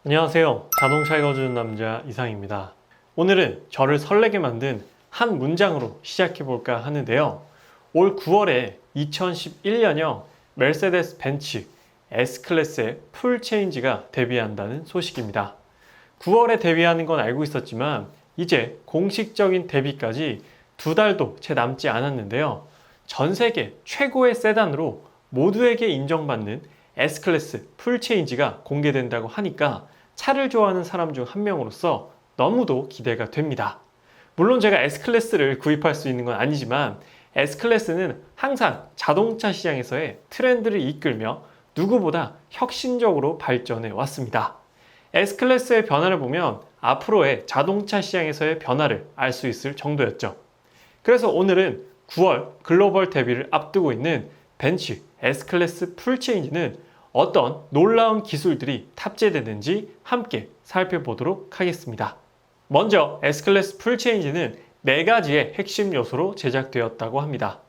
안녕하세요. 자동차 읽어주는 남자 이상입니다. 오늘은 저를 설레게 만든 한 문장으로 시작해볼까 하는데요. 올 9월에 2011년형 메르세데스 벤츠 S클래스의 풀체인지가 데뷔한다는 소식입니다. 9월에 데뷔하는 건 알고 있었지만 이제 공식적인 데뷔까지 2달도 채 남지 않았는데요. 전 세계 최고의 세단으로 모두에게 인정받는 S클래스 풀체인지가 공개된다고 하니까 차를 좋아하는 사람 중 한 명으로서 너무도 기대가 됩니다. 물론 제가 S클래스를 구입할 수 있는 건 아니지만 S클래스는 항상 자동차 시장에서의 트렌드를 이끌며 누구보다 혁신적으로 발전해 왔습니다. S클래스의 변화를 보면 앞으로의 자동차 시장에서의 변화를 알 수 있을 정도였죠. 그래서 오늘은 9월 글로벌 데뷔를 앞두고 있는 벤츠 S클래스 풀체인지는 어떤 놀라운 기술들이 탑재되는지 함께 살펴보도록 하겠습니다. 먼저 S클래스 풀체인지는 4가지의 핵심 요소로 제작되었다고 합니다.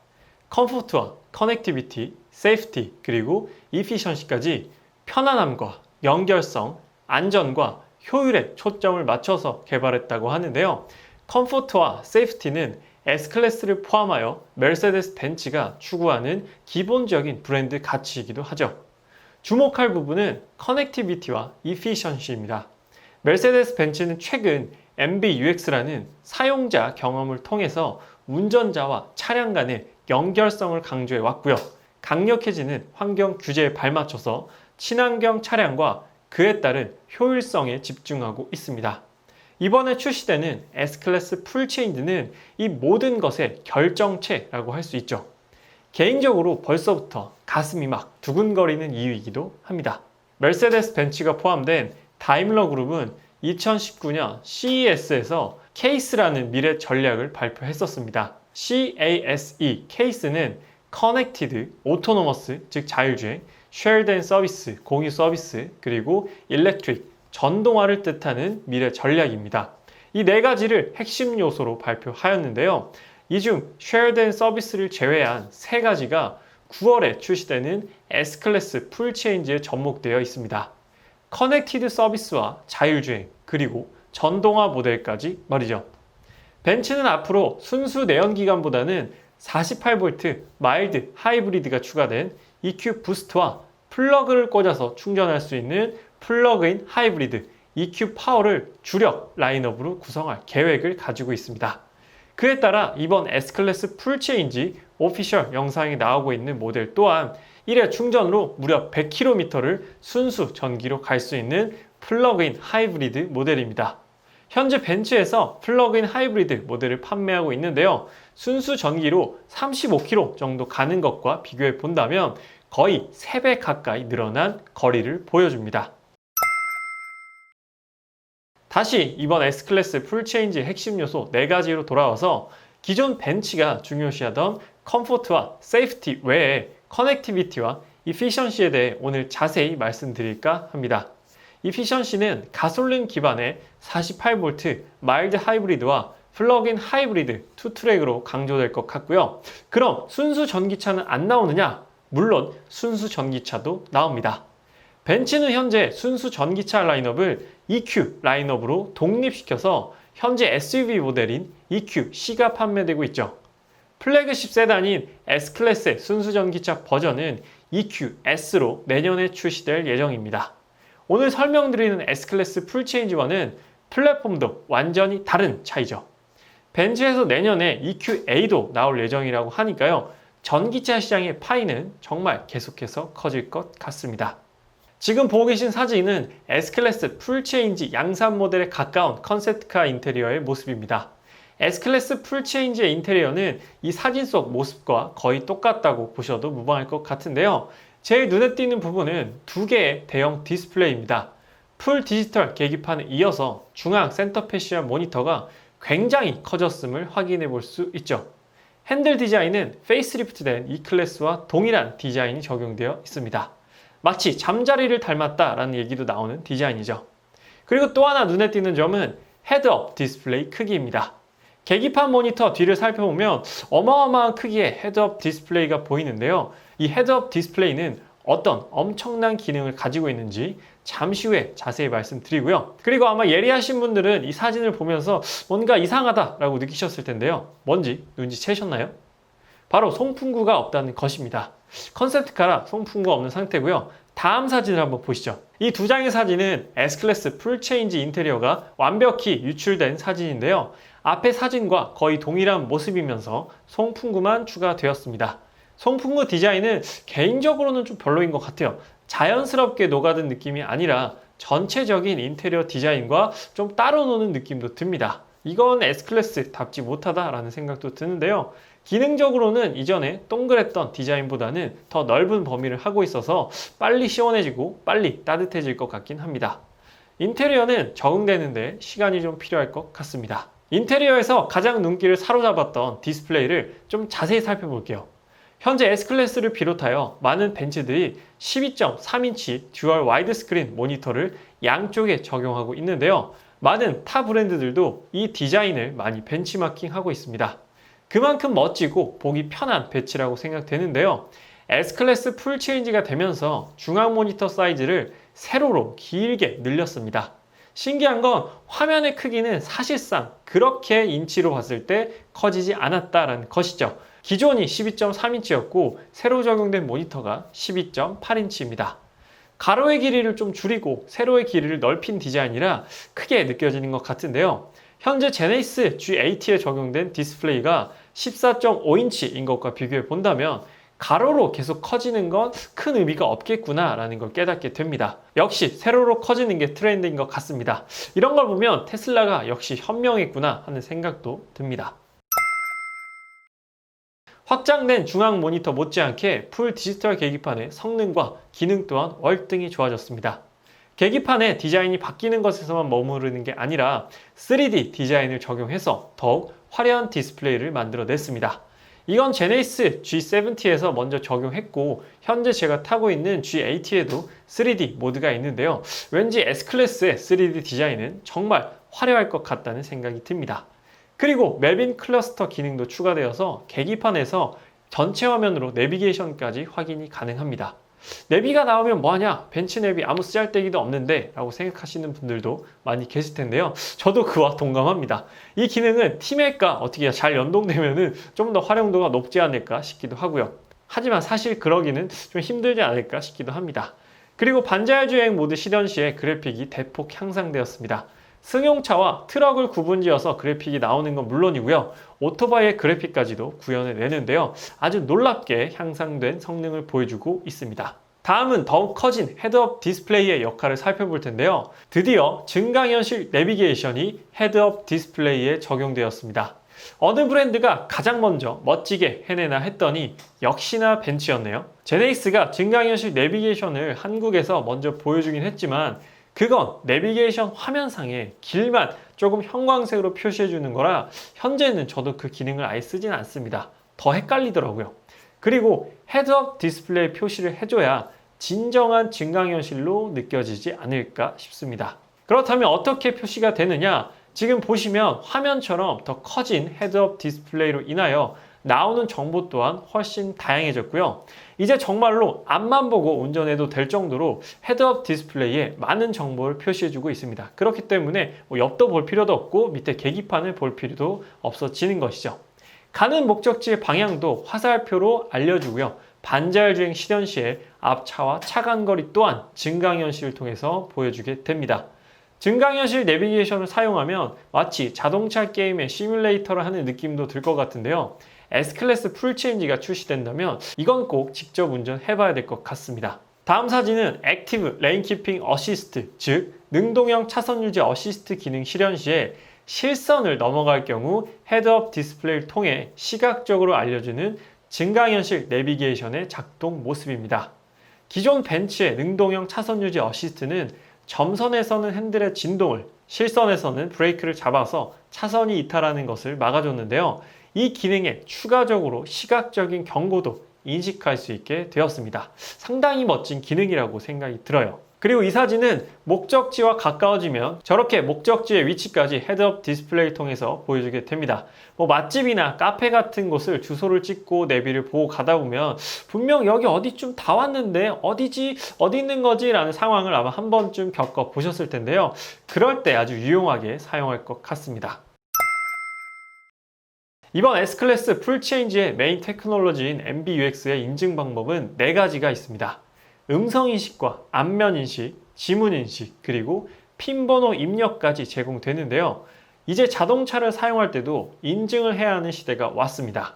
컴포트와 커넥티비티, 세이프티, 그리고 이피션시까지 편안함과 연결성, 안전과 효율에 초점을 맞춰서 개발했다고 하는데요. 컴포트와 세이프티는 S클래스를 포함하여 메르세데스 벤츠가 추구하는 기본적인 브랜드 가치이기도 하죠. 주목할 부분은 커넥티비티와 이피션시입니다. 메르세데스 벤츠는 최근 MBUX라는 사용자 경험을 통해서 운전자와 차량 간의 연결성을 강조해 왔고요. 강력해지는 환경 규제에 발맞춰서 친환경 차량과 그에 따른 효율성에 집중하고 있습니다. 이번에 출시되는 S클래스 풀체인지는 이 모든 것의 결정체라고 할 수 있죠. 개인적으로 벌써부터 가슴이 막 두근거리는 이유이기도 합니다. 메르세데스 벤츠가 포함된 다임러 그룹은 2019년 CES에서 케이스라는 미래 전략을 발표했었습니다. CASE, 케이스는 Connected, Autonomous, 즉 자율주행, Shared and Service, 공유 서비스, 그리고 Electric, 전동화를 뜻하는 미래 전략입니다. 이 4가지를 핵심 요소로 발표하였는데요. 이 중 Shared and Service를 제외한 3가지가 9월에 출시되는 S클래스 풀체인지에 접목되어 있습니다. 커넥티드 서비스와 자율주행, 그리고 전동화 모델까지 말이죠. 벤츠는 앞으로 순수 내연기관보다는 48V 마일드 하이브리드가 추가된 EQ 부스트와 플러그를 꽂아서 충전할 수 있는 플러그인 하이브리드 EQ 파워를 주력 라인업으로 구성할 계획을 가지고 있습니다. 그에 따라 이번 S클래스 풀체인지 오피셜 영상이 나오고 있는 모델 또한 1회 충전으로 무려 100km를 순수 전기로 갈 수 있는 플러그인 하이브리드 모델입니다. 현재 벤츠에서 플러그인 하이브리드 모델을 판매하고 있는데요. 순수 전기로 35km 정도 가는 것과 비교해 본다면 거의 3배 가까이 늘어난 거리를 보여줍니다. 다시 이번 S클래스 풀체인지 핵심 요소 4가지로 돌아와서 기존 벤츠가 중요시하던 컴포트와 세이프티 외에 커넥티비티와 이피션시에 대해 오늘 자세히 말씀드릴까 합니다. 이피션시는 가솔린 기반의 48V 마일드 하이브리드와 플러그인 하이브리드 투트랙으로 강조될 것 같고요. 그럼 순수 전기차는 안 나오느냐? 물론 순수 전기차도 나옵니다. 벤츠는 현재 순수 전기차 라인업을 EQ 라인업으로 독립시켜서 현재 SUV 모델인 EQ-C가 판매되고 있죠. 플래그십 세단인 S클래스의 순수 전기차 버전은 EQ-S로 내년에 출시될 예정입니다. 오늘 설명드리는 S클래스 풀체인지와는 플랫폼도 완전히 다른 차이죠. 벤츠에서 내년에 EQ-A도 나올 예정이라고 하니까요. 전기차 시장의 파이는 정말 계속해서 커질 것 같습니다. 지금 보고 계신 사진은 S클래스 풀체인지 양산 모델에 가까운 컨셉트카 인테리어의 모습입니다. S클래스 풀체인지의 인테리어는 이 사진 속 모습과 거의 똑같다고 보셔도 무방할 것 같은데요. 제일 눈에 띄는 부분은 2개의 대형 디스플레이입니다. 풀 디지털 계기판에 이어서 중앙 센터 패시아 모니터가 굉장히 커졌음을 확인해 볼 수 있죠. 핸들 디자인은 페이스리프트된 E클래스와 동일한 디자인이 적용되어 있습니다. 마치 잠자리를 닮았다라는 얘기도 나오는 디자인이죠. 그리고 또 하나 눈에 띄는 점은 헤드업 디스플레이 크기입니다. 계기판 모니터 뒤를 살펴보면 어마어마한 크기의 헤드업 디스플레이가 보이는데요. 이 헤드업 디스플레이는 어떤 엄청난 기능을 가지고 있는지 잠시 후에 자세히 말씀드리고요. 그리고 아마 예리하신 분들은 이 사진을 보면서 뭔가 이상하다라고 느끼셨을 텐데요. 뭔지 눈치채셨나요? 바로 송풍구가 없다는 것입니다. 컨셉트카라 송풍구가 없는 상태고요. 다음 사진을 한번 보시죠. 이 두 장의 사진은 S클래스 풀체인지 인테리어가 완벽히 유출된 사진인데요. 앞의 사진과 거의 동일한 모습이면서 송풍구만 추가되었습니다. 송풍구 디자인은 개인적으로는 좀 별로인 것 같아요. 자연스럽게 녹아든 느낌이 아니라 전체적인 인테리어 디자인과 좀 따로 노는 느낌도 듭니다. 이건 S클래스답지 못하다라는 생각도 드는데요. 기능적으로는 이전에 동그랬던 디자인보다는 더 넓은 범위를 하고 있어서 빨리 시원해지고 빨리 따뜻해질 것 같긴 합니다. 인테리어는 적응되는데 시간이 좀 필요할 것 같습니다. 인테리어에서 가장 눈길을 사로잡았던 디스플레이를 좀 자세히 살펴볼게요. 현재 S클래스를 비롯하여 많은 벤츠들이 12.3인치 듀얼 와이드 스크린 모니터를 양쪽에 적용하고 있는데요. 많은 타 브랜드들도 이 디자인을 많이 벤치마킹하고 있습니다. 그만큼 멋지고 보기 편한 배치라고 생각되는데요. S클래스 풀체인지가 되면서 중앙 모니터 사이즈를 세로로 길게 늘렸습니다. 신기한 건 화면의 크기는 사실상 그렇게 인치로 봤을 때 커지지 않았다는 것이죠. 기존이 12.3인치였고 새로 적용된 모니터가 12.8인치입니다. 가로의 길이를 좀 줄이고 세로의 길이를 넓힌 디자인이라 크게 느껴지는 것 같은데요. 현재 제네시스 G80에 적용된 디스플레이가 14.5인치인 것과 비교해 본다면 가로로 계속 커지는 건 큰 의미가 없겠구나 라는 걸 깨닫게 됩니다. 역시 세로로 커지는 게 트렌드인 것 같습니다. 이런 걸 보면 테슬라가 역시 현명했구나 하는 생각도 듭니다. 확장된 중앙 모니터 못지않게 풀 디지털 계기판의 성능과 기능 또한 월등히 좋아졌습니다. 계기판의 디자인이 바뀌는 것에서만 머무르는 게 아니라 3D 디자인을 적용해서 더욱 화려한 디스플레이를 만들어냈습니다. 이건 제네시스 G70에서 먼저 적용했고 현재 제가 타고 있는 G80에도 3D 모드가 있는데요. 왠지 S클래스의 3D 디자인은 정말 화려할 것 같다는 생각이 듭니다. 그리고 맵인 클러스터 기능도 추가되어서 계기판에서 전체 화면으로 내비게이션까지 확인이 가능합니다. 내비가 나오면 뭐하냐? 벤츠 내비 아무 쓰잘데기도 없는데 라고 생각하시는 분들도 많이 계실 텐데요. 저도 그와 동감합니다. 이 기능은 티맵과 어떻게 잘 연동되면 좀 더 활용도가 높지 않을까 싶기도 하고요. 하지만 사실 그러기는 좀 힘들지 않을까 싶기도 합니다. 그리고 반자율 주행 모드 실현 시에 그래픽이 대폭 향상되었습니다. 승용차와 트럭을 구분지어서 그래픽이 나오는 건 물론이고요. 오토바이의 그래픽까지도 구현해내는데요. 아주 놀랍게 향상된 성능을 보여주고 있습니다. 다음은 더욱 커진 헤드업 디스플레이의 역할을 살펴볼 텐데요. 드디어 증강현실 내비게이션이 헤드업 디스플레이에 적용되었습니다. 어느 브랜드가 가장 먼저 멋지게 해내나 했더니 역시나 벤츠였네요. 제네시스가 증강현실 내비게이션을 한국에서 먼저 보여주긴 했지만 그건 내비게이션 화면상에 길만 조금 형광색으로 표시해 주는 거라 현재는 저도 그 기능을 아예 쓰진 않습니다. 더 헷갈리더라고요. 그리고 헤드업 디스플레이 표시를 해줘야 진정한 증강현실로 느껴지지 않을까 싶습니다. 그렇다면 어떻게 표시가 되느냐? 지금 보시면 화면처럼 더 커진 헤드업 디스플레이로 인하여 나오는 정보 또한 훨씬 다양해졌고요. 이제 정말로 앞만 보고 운전해도 될 정도로 헤드업 디스플레이에 많은 정보를 표시해주고 있습니다. 그렇기 때문에 옆도 볼 필요도 없고 밑에 계기판을 볼 필요도 없어지는 것이죠. 가는 목적지의 방향도 화살표로 알려주고요. 반자율 주행 실현 시에 앞차와 차간거리 또한 증강현실을 통해서 보여주게 됩니다. 증강현실 내비게이션을 사용하면 마치 자동차 게임의 시뮬레이터를 하는 느낌도 들 것 같은데요. S클래스 풀체인지가 출시된다면 이건 꼭 직접 운전해봐야 될 것 같습니다. 다음 사진은 액티브 레인 키핑 어시스트, 즉 능동형 차선 유지 어시스트 기능 실현 시에 실선을 넘어갈 경우 헤드업 디스플레이를 통해 시각적으로 알려주는 증강현실 내비게이션의 작동 모습입니다. 기존 벤츠의 능동형 차선 유지 어시스트는 점선에서는 핸들의 진동을, 실선에서는 브레이크를 잡아서 차선이 이탈하는 것을 막아줬는데요. 이 기능에 추가적으로 시각적인 경고도 인식할 수 있게 되었습니다. 상당히 멋진 기능이라고 생각이 들어요. 그리고 이 사진은 목적지와 가까워지면 저렇게 목적지의 위치까지 헤드업 디스플레이를 통해서 보여주게 됩니다. 뭐 맛집이나 카페 같은 곳을 주소를 찍고 내비를 보고 가다 보면 분명 여기 어디쯤 다 왔는데 어디지? 어디 있는 거지? 라는 상황을 아마 한 번쯤 겪어 보셨을 텐데요. 그럴 때 아주 유용하게 사용할 것 같습니다. 이번 S클래스 풀체인지의 메인 테크놀로지인 MBUX의 인증 방법은 4가지가 있습니다. 음성인식과 안면인식, 지문인식, 그리고 핀번호 입력까지 제공되는데요. 이제 자동차를 사용할 때도 인증을 해야 하는 시대가 왔습니다.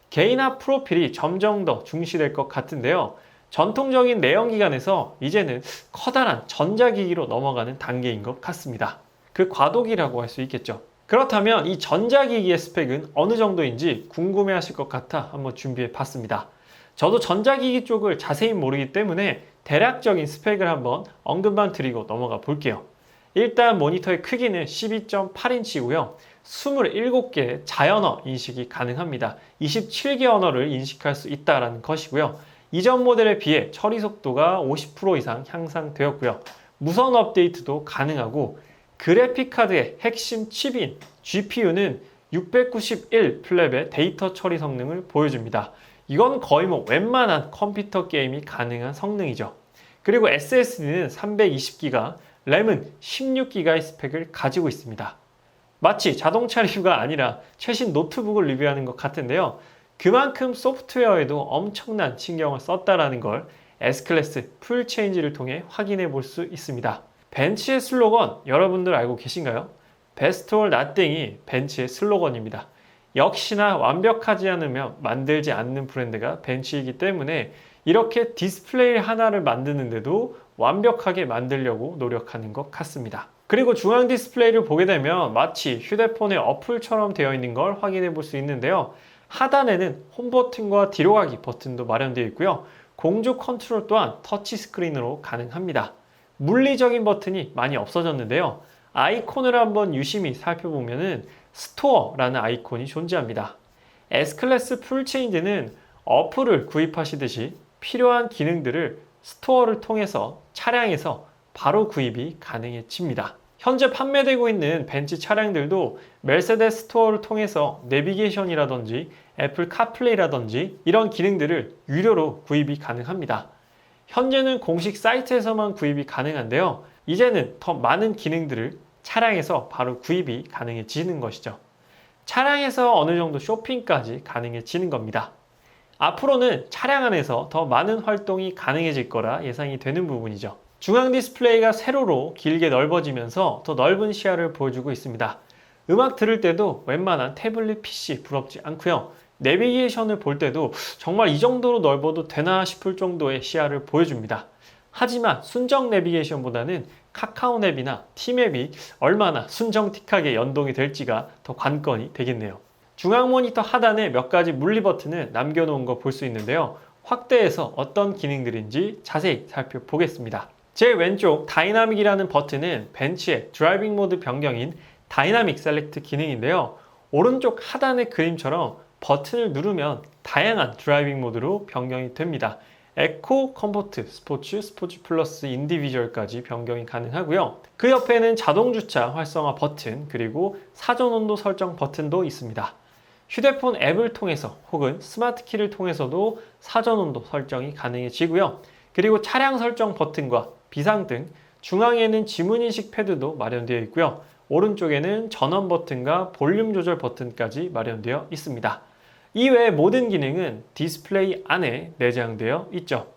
개인화 프로필이 점점 더 중시될 것 같은데요. 전통적인 내연기관에서 이제는 커다란 전자기기로 넘어가는 단계인 것 같습니다. 그 과도기라고 할 수 있겠죠. 그렇다면 이 전자기기의 스펙은 어느 정도인지 궁금해 하실 것 같아 한번 준비해 봤습니다. 저도 전자기기 쪽을 자세히 모르기 때문에 대략적인 스펙을 한번 언급만 드리고 넘어가 볼게요. 일단 모니터의 크기는 12.8인치고요. 27개의 자연어 인식이 가능합니다. 27개 언어를 인식할 수 있다는 것이고요. 이전 모델에 비해 처리 속도가 50% 이상 향상되었고요. 무선 업데이트도 가능하고 그래픽 카드의 핵심 칩인 GPU는 691 플랩의 데이터 처리 성능을 보여줍니다. 이건 거의 뭐 웬만한 컴퓨터 게임이 가능한 성능이죠. 그리고 SSD는 320기가, 램은 16기가의 스펙을 가지고 있습니다. 마치 자동차 리뷰가 아니라 최신 노트북을 리뷰하는 것 같은데요. 그만큼 소프트웨어에도 엄청난 신경을 썼다라는 걸 S클래스 풀체인지를 통해 확인해 볼 수 있습니다. 벤츠의 슬로건 여러분들 알고 계신가요? Best or Nothing이 벤츠의 슬로건입니다. 역시나 완벽하지 않으면 만들지 않는 브랜드가 벤츠이기 때문에 이렇게 디스플레이 하나를 만드는데도 완벽하게 만들려고 노력하는 것 같습니다. 그리고 중앙 디스플레이를 보게 되면 마치 휴대폰의 어플처럼 되어 있는 걸 확인해 볼 수 있는데요. 하단에는 홈 버튼과 뒤로 가기 버튼도 마련되어 있고요. 공조 컨트롤 또한 터치 스크린으로 가능합니다. 물리적인 버튼이 많이 없어졌는데요. 아이콘을 한번 유심히 살펴보면은 스토어라는 아이콘이 존재합니다. S클래스 풀체인지는 어플을 구입하시듯이 필요한 기능들을 스토어를 통해서 차량에서 바로 구입이 가능해집니다. 현재 판매되고 있는 벤츠 차량들도 메르세데스 스토어를 통해서 내비게이션이라든지 애플 카플레이라든지 이런 기능들을 유료로 구입이 가능합니다. 현재는 공식 사이트에서만 구입이 가능한데요. 이제는 더 많은 기능들을 차량에서 바로 구입이 가능해지는 것이죠. 차량에서 어느 정도 쇼핑까지 가능해지는 겁니다. 앞으로는 차량 안에서 더 많은 활동이 가능해질 거라 예상이 되는 부분이죠. 중앙 디스플레이가 세로로 길게 넓어지면서 더 넓은 시야를 보여주고 있습니다. 음악 들을 때도 웬만한 태블릿 PC 부럽지 않고요. 내비게이션을 볼 때도 정말 이 정도로 넓어도 되나 싶을 정도의 시야를 보여줍니다. 하지만 순정 내비게이션보다는 카카오맵이나 티맵이 얼마나 순정틱하게 연동이 될지가 더 관건이 되겠네요. 중앙 모니터 하단에 몇 가지 물리 버튼을 남겨놓은 거 볼 수 있는데요. 확대해서 어떤 기능들인지 자세히 살펴보겠습니다. 제 왼쪽 다이나믹이라는 버튼은 벤츠의 드라이빙 모드 변경인 다이나믹 셀렉트 기능인데요. 오른쪽 하단의 그림처럼 버튼을 누르면 다양한 드라이빙 모드로 변경이 됩니다. 에코, 컴포트, 스포츠, 스포츠 플러스, 인디비주얼까지 변경이 가능하고요. 그 옆에는 자동 주차 활성화 버튼, 그리고 사전 온도 설정 버튼도 있습니다. 휴대폰 앱을 통해서 혹은 스마트 키를 통해서도 사전 온도 설정이 가능해지고요. 그리고 차량 설정 버튼과 비상등, 중앙에는 지문인식 패드도 마련되어 있고요. 오른쪽에는 전원 버튼과 볼륨 조절 버튼까지 마련되어 있습니다. 이외의 모든 기능은 디스플레이 안에 내장되어 있죠.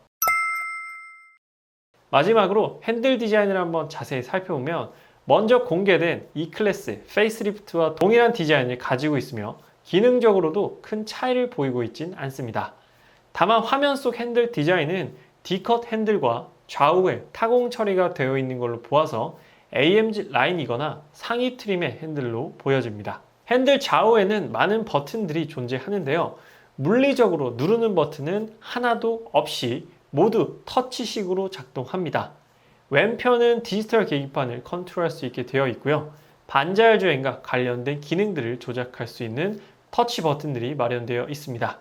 마지막으로 핸들 디자인을 한번 자세히 살펴보면 먼저 공개된 E클래스 페이스리프트와 동일한 디자인을 가지고 있으며 기능적으로도 큰 차이를 보이고 있진 않습니다. 다만 화면 속 핸들 디자인은 D컷 핸들과 좌우에 타공 처리가 되어 있는 걸로 보아서 AMG 라인이거나 상위 트림의 핸들로 보여집니다. 핸들 좌우에는 많은 버튼들이 존재하는데요. 물리적으로 누르는 버튼은 하나도 없이 모두 터치식으로 작동합니다. 왼편은 디지털 계기판을 컨트롤할 수 있게 되어 있고요. 반자율 주행과 관련된 기능들을 조작할 수 있는 터치 버튼들이 마련되어 있습니다.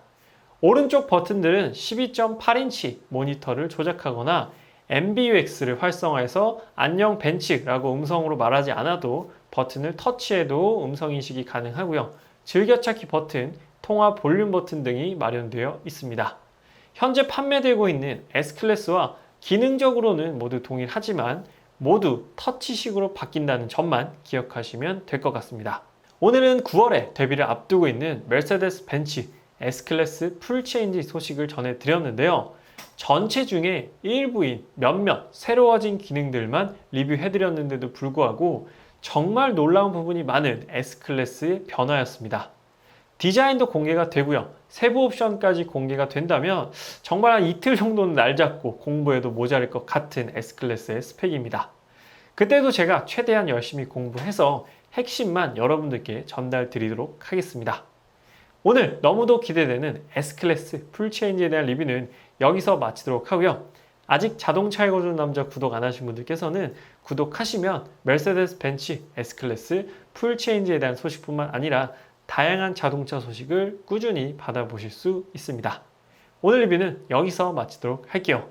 오른쪽 버튼들은 12.8인치 모니터를 조작하거나 MBUX를 활성화해서 안녕 벤츠라고 음성으로 말하지 않아도 버튼을 터치해도 음성 인식이 가능하고요. 즐겨찾기 버튼, 통화 볼륨 버튼 등이 마련되어 있습니다. 현재 판매되고 있는 S클래스와 기능적으로는 모두 동일하지만 모두 터치식으로 바뀐다는 점만 기억하시면 될 것 같습니다. 오늘은 9월에 데뷔를 앞두고 있는 메르세데스 벤츠 S클래스 풀체인지 소식을 전해드렸는데요. 전체 중에 일부인 몇몇 새로워진 기능들만 리뷰해드렸는데도 불구하고 정말 놀라운 부분이 많은 S클래스의 변화였습니다. 디자인도 공개가 되고요. 세부 옵션까지 공개가 된다면 정말 한 이틀 정도는 날 잡고 공부해도 모자랄 것 같은 S클래스의 스펙입니다. 그때도 제가 최대한 열심히 공부해서 핵심만 여러분들께 전달 드리도록 하겠습니다. 오늘 너무도 기대되는 S클래스 풀체인지에 대한 리뷰는 여기서 마치도록 하고요. 아직 자동차 읽어주는 남자 구독 안 하신 분들께서는 구독하시면 메르세데스 벤츠 S클래스 풀체인지에 대한 소식뿐만 아니라 다양한 자동차 소식을 꾸준히 받아보실 수 있습니다. 오늘 리뷰는 여기서 마치도록 할게요.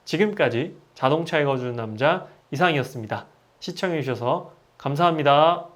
지금까지 자동차 읽어주는 남자 이상이었습니다. 시청해주셔서 감사합니다.